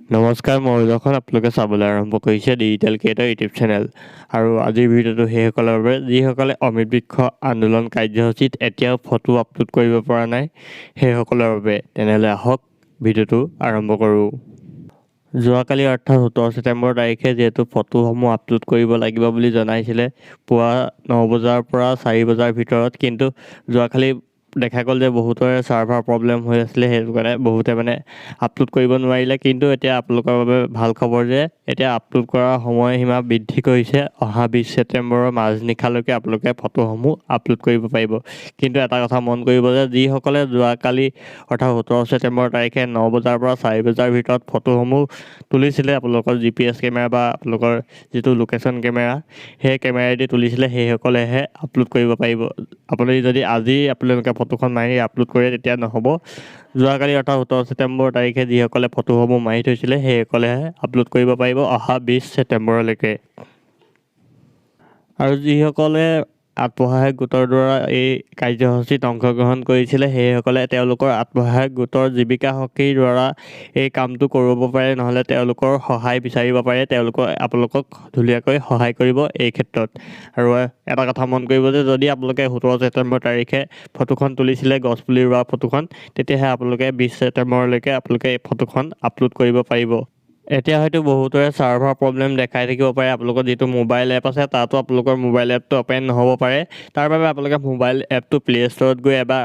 নমস্কাৰ, মই যখন আপোনালোকে চাবলৈ আৰম্ভ কৰিছে ডিজিটেল ক্ৰিয়েটৰ ইউটিউব চেনেল। আৰু আজিৰ ভিডিঅ'টো সেইসকলৰ বাবে যিসকলে অমৃত বৃক্ষ আন্দোলন কাৰ্যসূচীত এতিয়াও ফটো আপলোড কৰিব পৰা নাই, সেইসকলৰ বাবে। তেনেহ'লে আহক ভিডিঅ'টো আৰম্ভ কৰোঁ। যোৱাকালি অৰ্থাৎ 17 ছেপ্টেম্বৰ তাৰিখে যিহেতু ফটোসমূহ আপলোড কৰিব লাগিব বুলি জনাইছিলে পুৱা 9 বজাৰ পৰা 4 বজাৰ ভিতৰত, কিন্তু যোৱাকালি দেখা গ'ল যে বহুতৰে ছাৰ্ভাৰ প্ৰব্লেম হৈ আছিলে, সেইটো কাৰণে বহুতে আপলোড কৰিব নোৱাৰিলে। কিন্তু এতিয়া আপোনালোকৰ বাবে ভাল খবৰ যে এতিয়া আপলোড কৰাৰ সময়সীমা বৃদ্ধি কৰিছে। অহা 20 ছেপ্টেম্বৰৰ মাজনিশালৈকে আপোনালোকে ফটোসমূহ আপলোড কৰিব পাৰিব। কিন্তু এটা কথা মন কৰিব যে যিসকলে যোৱাকালি অৰ্থাৎ 17 ছেপ্টেম্বৰ তাৰিখে 9 বজাৰ পৰা 4 বজাৰ ভিতৰত ফটোসমূহ তুলিছিলে আপোনালোকৰ GPS কেমেৰা বা আপোনালোকৰ যিটো লোকেশ্যন কেমেৰা, সেই কেমেৰাদি তুলিছিলে, সেইসকলেহে আপলোড কৰিব পাৰিব। আপুনি যদি আজি আপোনালোকে ফটোখন মাৰি আপলোড কৰে তেতিয়া নহ'ব। যোৱাকালি অৰ্থাৎ 17 ছেপ্টেম্বৰ তাৰিখে যিসকলে ফটোসমূহ মাৰি থৈছিলে সেইসকলেহে আপলোড কৰিব পাৰিব অহা 20 ছেপ্টেম্বৰলৈকে। আৰু যিসকলে আত্মসহায়ক গোটৰ দ্বাৰা এই কাৰ্যসূচীত অংশগ্ৰহণ কৰিছিলে সেইসকলে তেওঁলোকৰ আত্মসহায়ক গোটৰ জীৱিকা সখীৰ দ্বাৰা এই কামটো কৰিব পাৰে, নহ'লে তেওঁলোকৰ সহায় বিচাৰিব পাৰে। আপোনালোকক ধুনীয়াকৈ সহায় কৰিব এই ক্ষেত্ৰত। আৰু এটা কথা মন কৰিব যে যদি আপোনালোকে 17 ছেপ্টেম্বৰ তাৰিখে ফটোখন তুলিছিলে গছপুলি ৰোৱা ফটোখন, তেতিয়াহে আপোনালোকে 20 ছেপ্টেম্বৰলৈকে আপোনালোকে এই ফটোখন আপলোড কৰিব পাৰিব। এতিয়া হয়তো বহুতৰে ছাৰ্ভাৰ প্ৰব্লেম দেখাই থাকিব পাৰে। আপোনালোকৰ যিটো মোবাইল এপ আছে তাতো আপোনালোকৰ মোবাইল এপটো অ'পেন নহ'ব পাৰে। তাৰ বাবে আপোনালোকে মোবাইল এপটো প্লে' ষ্ট'ৰত গৈ এবাৰ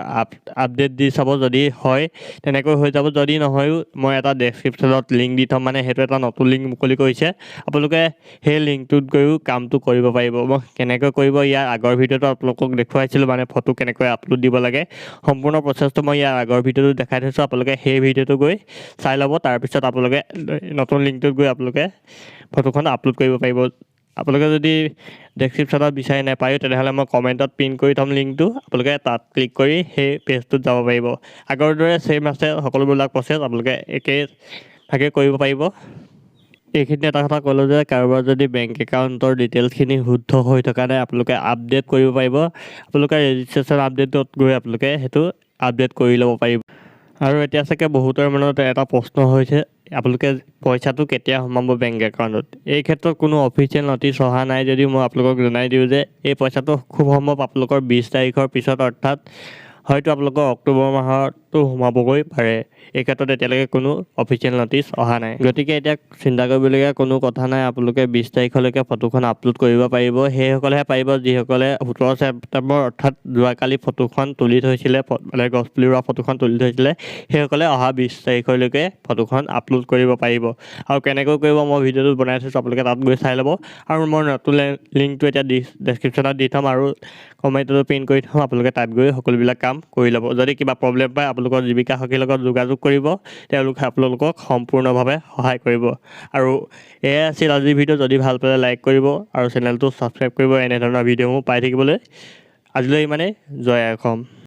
আপডেট দি চাব, যদি হয় তেনেকৈ হৈ যাব। যদি নহয়ও মই এটা ডেছক্ৰিপশ্যনত লিংক দি থ'ম, সেইটো এটা নতুন লিংক মুকলি কৰিছে। আপোনালোকে সেই লিংকটোত গৈও কামটো কৰিব পাৰিব। মই কেনেকৈ কৰিব ইয়াৰ আগৰ ভিডিঅ'টো আপোনালোকক দেখুৱাইছিলোঁ, ফটো কেনেকৈ আপলোড দিব লাগে। সম্পূৰ্ণ প্ৰচেছটো মই ইয়াৰ আগৰ ভিডিঅ'টো দেখাই থৈছোঁ, আপোনালোকে সেই ভিডিঅ'টো গৈ চাই ল'ব। তাৰপিছত আপোনালোকে নতুন লিংকটোত গৈ আপোনালোকে ফটোখন আপলোড কৰিব পাৰিব। আপোনালোকে যদি ডেছক্ৰিপশ্যনত বিচাৰি নাপায়ো তেনেহ'লে মই কমেণ্টত পিন কৰি থ'ম লিংকটো, আপোনালোকে তাত ক্লিক কৰি সেই পেজটোত যাব পাৰিব। আগৰ দৰে ছেইম আছে সকলোবিলাক প্ৰচেছ, আপোনালোকে একেভাগে কৰিব পাৰিব। এইখিনি এটা কথা ক'লোঁ যে কাৰোবাৰ যদি বেংক একাউণ্টৰ ডিটেইলছখিনি শুদ্ধ হৈ থকা নাই, আপোনালোকে আপডেট কৰিব পাৰিব। আপোনালোকে ৰেজিষ্ট্ৰেশ্যন আপডেটত গৈ আপোনালোকে সেইটো আপডেট কৰি ল'ব পাৰিব। আৰু এতিয়া চাগে বহুতৰ মনত এটা প্ৰশ্ন হৈছে, আপোনালোকে পইচাটো কেতিয়া সোমাব বেংক একাউণ্টত। এই ক্ষেত্ৰত কোনো অফিচিয়েল ন'টিছ অহা নাই যদিও মই আপোনালোকক জনাই দিওঁ যে এই পইচাটো খুব সম্ভৱ আপোনালোকৰ 20 তাৰিখৰ পিছত, অৰ্থাৎ হয়তো আপোনালোকৰ অক্টোবৰ মাহতো সোমাবগৈ পাৰে। এই ক্ষেত্ৰত এতিয়ালৈকে কোনো অফিচিয়েল ন'টিছ অহা নাই। গতিকে এতিয়া চিন্তা কৰিবলগীয়া কোনো কথা নাই। আপোনালোকে 20 তাৰিখলৈকে ফটোখন আপলোড কৰিব পাৰিব। সেইসকলেহে পাৰিব যিসকলে 17 ছেপ্টেম্বৰ অৰ্থাৎ যোৱাকালি ফটোখন তুলি থৈছিলে, গছপুলি ৰোৱা ফটোখন তুলি থৈছিলে, সেইসকলে অহা 20 তাৰিখলৈকে ফটোখন আপলোড কৰিব পাৰিব। আৰু কেনেকৈ কৰিব মই ভিডিঅ'টো বনাই থৈছোঁ, আপোনালোকে তাত গৈ চাই ল'ব। আৰু মই নতুন লিংকটো এতিয়া ডেছক্ৰিপশ্যনত দি থ'ম আৰু কমেণ্টটো পিন কৰি থ'ম, আপোনালোকে তাত গৈ সকলোবিলাক কাম কৰি ল'ব। যদি কিবা প্ৰব্লেম পায় আপোনালোকৰ জীৱিকা সখীৰ লগত যোগাযোগ কৰিব, তেওঁলোকে আপোনালোকক সম্পূৰ্ণভাৱে সহায় কৰিব। আৰু এয়াই আছিল আজিৰ ভিডিঅ'। যদি ভাল পালে লাইক কৰিব আৰু চেনেলটো ছাবস্ক্ৰাইব কৰিব এনেধৰণৰ ভিডিঅ'সমূহ পাই থাকিবলৈ। আজিলৈ ইমানেই। জয় আই অসম।